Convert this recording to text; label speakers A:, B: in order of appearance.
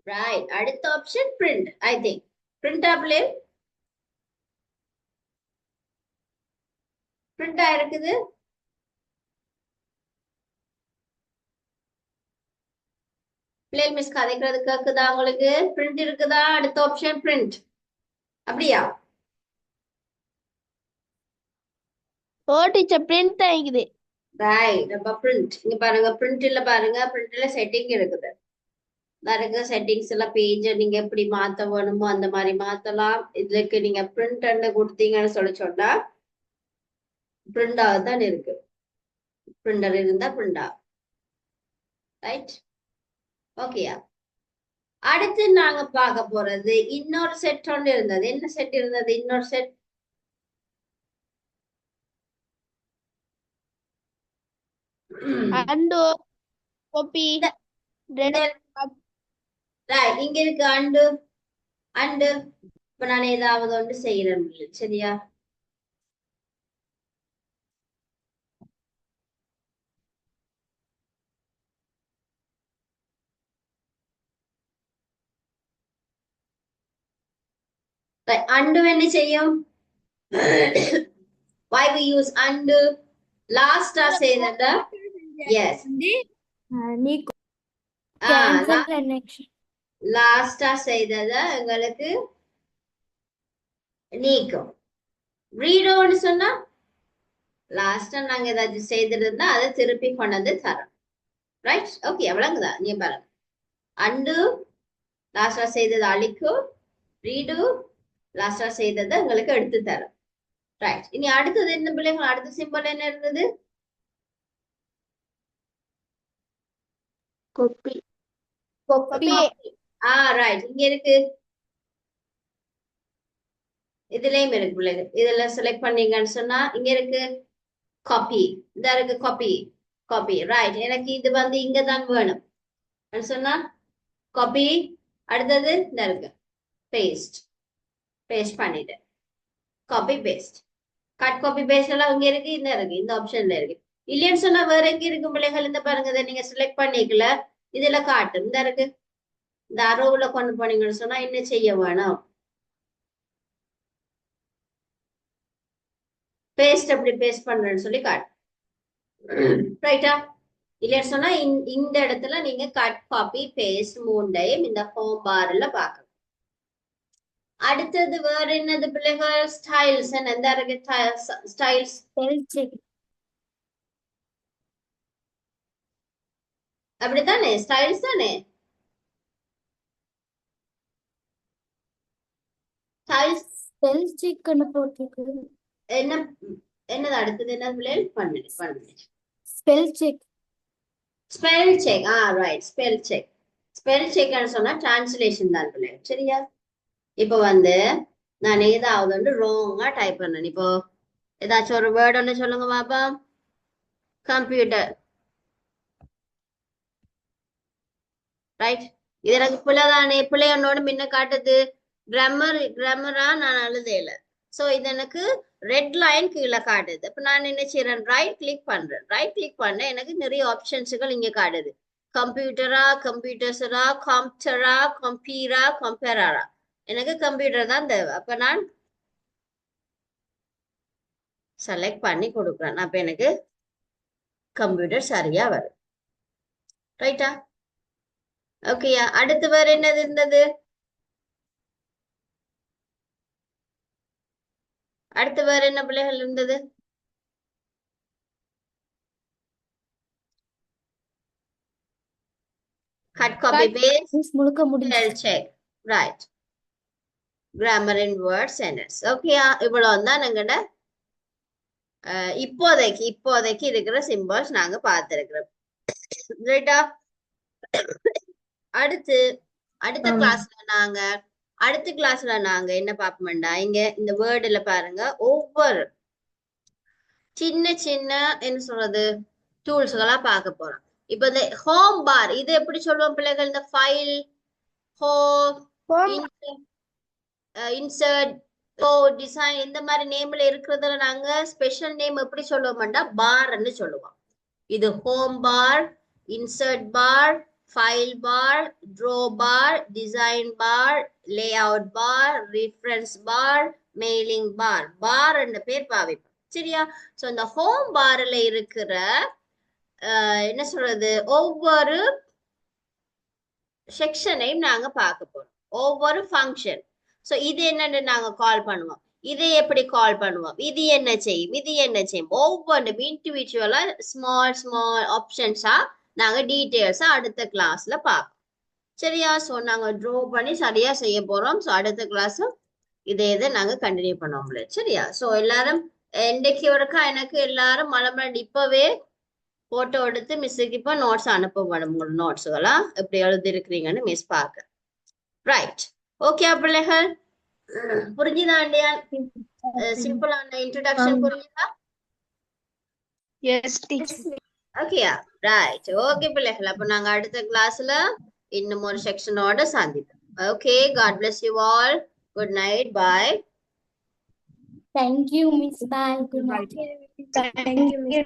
A: Right. அடுத்த option print, I think. Print ஆப்ல print ஆயிருக்குது. பிள்ளைகள் மிஸ் கதைக்கிறது கேக்குதா உங்களுக்கு? print இருக்குதா? அடுத்த ஆப்ஷன் print. அப்படியா?
B: ஓ டீச்சர் பிரிண்ட் ஆகிக்குது.
A: ரைட். அப்ப print. இங்க பாருங்க printல பாருங்க, printல செட்டிங் இருக்குது. பாருங்க செட்டிங்ஸ் எல்லாம் பேஜ் நீங்க எப்படி மாத்த வேணுமோ அந்த மாதிரி மாத்தலாம். இதுக்கு நீங்க print கொடுத்தீங்கன்னு சொன்னா print ஆகத்தான் இருக்கு. பிரிண்டர் இருந்தா print ஆகும். ரைட். ஓகேயா? அடுத்து நாங்க பார்க்க போறது இன்னொரு செட் ஒன்று இருந்தது. என்ன செட் இருந்தது? இன்னொரு செட்
B: அண்டு காப்பி
A: இங்க இருக்கு அண்டு அண்டு. இப்ப நான் ஏதாவது ஒன்று செய்யறேன் சரியா? undo என்ன செய்யும்? why we use undo? last ah செய்தத yes லாஸ்டா செய்தத எங்களுக்கு நீக்கும். ரீடோன்னு சொன்னா லாஸ்டா நாங்க ஏதாச்சும் செய்திருந்தா அதை திருப்பி கொண்டது தரோம். ரைட். ஓகே அவ்வளவுதா. நீ பாருங்க அண்டு லாஸ்டா செய்தது அழிக்கும், ரீடு லாஸ்டா செய்ததை உங்களுக்கு எடுத்து தரும். ரைட். இனி அடுத்தது என்ன பிள்ளைங்க? அடுத்த சிம்பிள் என்ன இருந்தது?
B: Copy
A: right. இங்க இருக்கு, இதுலயும் இருக்கு பிள்ளைங்க. இதுல செலக்ட் பண்ணீங்கன்னு சொன்னா இங்க இருக்கு காப்பி. இந்த இருக்கு காப்பி காப்பி. ரைட். எனக்கு இது வந்து இங்கதான் வேணும் சொன்னா காப்பி. அடுத்தது இந்த இருக்கு பேஸ்ட். பேஸ்ட் பண்ணிட்டு copy paste. Cut copy paste எல்லாம் இங்க இருக்கு, இந்த இருக்கு, இந்த ஆப்ஷன்ல இருக்கு. இல்லைன்னு சொன்னா வேற எங்க இருக்கு பிள்ளைகள்? இந்த பாருங்க, இதை நீங்க செலக்ட் பண்ணிக்கல, இதுல காட்டு. இந்த இருக்கு, இந்த அரோவுல கொண்டு போனீங்கன்னு சொன்னா என்ன செய்ய வேணும்? பேஸ்ட் அப்படி பேஸ்ட் பண்றேன்னு சொல்லி காட்டு. ரைட்டா? இல்லைன்னு சொன்னா இந்த இடத்துல நீங்க கட் காப்பி பேஸ்ட் மூண்டையும் இந்த ஹோம் பார்ல பார்க்கணும். அடுத்தது வேற என்னது பிள்ளைகள்? ஸ்டைல்ஸ். என்ன இருக்கு ஸ்டைல்ஸ்? அப்படித்தானே? ஸ்டைல்ஸ் தானே? ஸ்டைல்ஸ்
B: ஸ்பெல் செக் போட்டிருக்கு.
A: என்ன என்னது அடுத்தது? என்ன பிள்ளைகள்? பண்ணுங்க
B: spell check.
A: Spell check. Right. Spell check. Spell செக்னு சொன்னா டிரான்ஸ்லேஷன் தான் பிள்ளைகள். சரியா? இப்போ வந்து நான் ஏதாவது வந்து ராங்கா டைப் பண்ணேன். இப்போ ஏதாச்சும் ஒரு வேர்ட் ஒன்று சொல்லுங்க பாப்பா. கம்ப்யூட்டர். ரைட். இது எனக்கு பிள்ளைதானே? பிள்ளையனோட முன்ன காட்டுது கிராமரா நான் எழுதையில. சோ இது எனக்கு ரெட் லைன் கீழே காட்டுது. அப்ப நான் என்ன செய்யறேன்? ரைட் கிளிக் பண்றேன். ரைட் கிளிக் பண்ண எனக்கு நிறைய ஆப்ஷன்ஸுகள் இங்க காட்டுது. கம்ப்யூட்டரா, கம்ப்யூட்டர்ஸரா, காம்ப்டரா, கம்பீரா, கம்பேரரா. எனக்கு கம்ப்யூட்டர் தான் தேவை. அப்ப நான் செலக்ட் பண்ணி கொடுக்குறேன். அப்ப எனக்கு கம்ப்யூட்டர் சரியா வரும். ரைட்டா? ஓகேயா? அடுத்து வேற என்னது இருந்தது? அடுத்து வேற என்ன பிள்ளைகள் இருந்தது? கட் காப்பி பேஸ்ட்,
B: முழுக்க
A: ஸ்பெல் செக். ரைட். கிராமர் இன் வேர்ட் சென்டென்ஸ். ஓகேயா? இவ்வளவு தான் எங்கட இப்போதைக்கு இருக்கிற சிம்பிள்ஸ் நாங்க பார்த்திருக்கிறோம். ரைட்டா? அடுத்து அடுத்த கிளாஸ்ல நாங்க என்ன பார்ப்போம்டா, இங்க இந்த வேர்டுல பாருங்க, ஒவ்வொரு சின்ன சின்ன என்ன சொல்றது டூல்ஸ்களா பார்க்க போறோம். இப்ப இந்த ஹோம் பார் இது எப்படி சொல்லுவோம் பிள்ளைகள்? இந்த ஃபைல், ஹோம், இன்சர்ட், ஓ டிசைன் இந்த மாதிரி நேம்ல இருக்கிறதுல நாங்க ஸ்பெஷல் நேம் எப்படி சொல்லுவோம்டா பார்ன்னு சொல்லுவோம். இது ஹோம் பார், இன்சர்ட் பார், ஃபைல் பார், ட்ரோ பார், டிசைன் பார், லேஅவுட் பார், ரெஃபரன்ஸ் பார், மெயிலிங் பார். பார் என்ற பேர் பாவிப்போம். சரியா? சோ இந்த ஹோம் பார்ல இருக்கிற என்ன சொல்றது ஒவ்வொரு செக்ஷனையும் நாங்க பார்க்க போறோம். ஒவ்வொரு ஃபங்க்ஷன். சோ இது என்னன்னு நாங்க கால் பண்ணுவோம். இதை எப்படி கால் பண்ணுவோம், இது என்ன செய்யும், இது என்ன செய்யும், ஒவ்வொன்றும் இண்டிவிஜுவலா ஸ்மால் ஸ்மால் ஆப்ஷன்ஸா நாங்க டீட்டெயில்ஸா அடுத்த கிளாஸ்ல பார்ப்போம். சரியா? சோ நாங்க ட்ரோ பண்ணி சரியா செய்ய போறோம். சோ அடுத்த கிளாஸ் இதை நாங்க கண்டினியூ பண்ணுவோம்ல. சரியா? சோ எல்லாரும் இன்னைக்கு ஒருக்கா எனக்கு எல்லாரும் மலமலண்டு இப்பவே போட்டோ எடுத்து மிஸ்ஸுக்கு இப்ப நோட்ஸ் அனுப்பப்படும். உங்களோட நோட்ஸுகளா எப்படி எழுதி இருக்கிறீங்கன்னு மிஸ் பார்க்க. ரைட். ஓகே பிள்ளைகள், புரிஞ்சுதா இல்லையா? சிம்பிளான இன்ட்ரோடக்ஷன் புரியுதா?
B: Yes, teacher.
A: ஓகேயா? ரைட். ஓகே பிள்ளைகள், அப்ப நாங்க அடுத்த கிளாஸ்ல இன்னும் ஒரு செக்ஷனோட சந்திப்போம். Okay, god bless you all. Good night. Bye.
B: Thank you, Miss. Bye. Good night.
C: Thank you.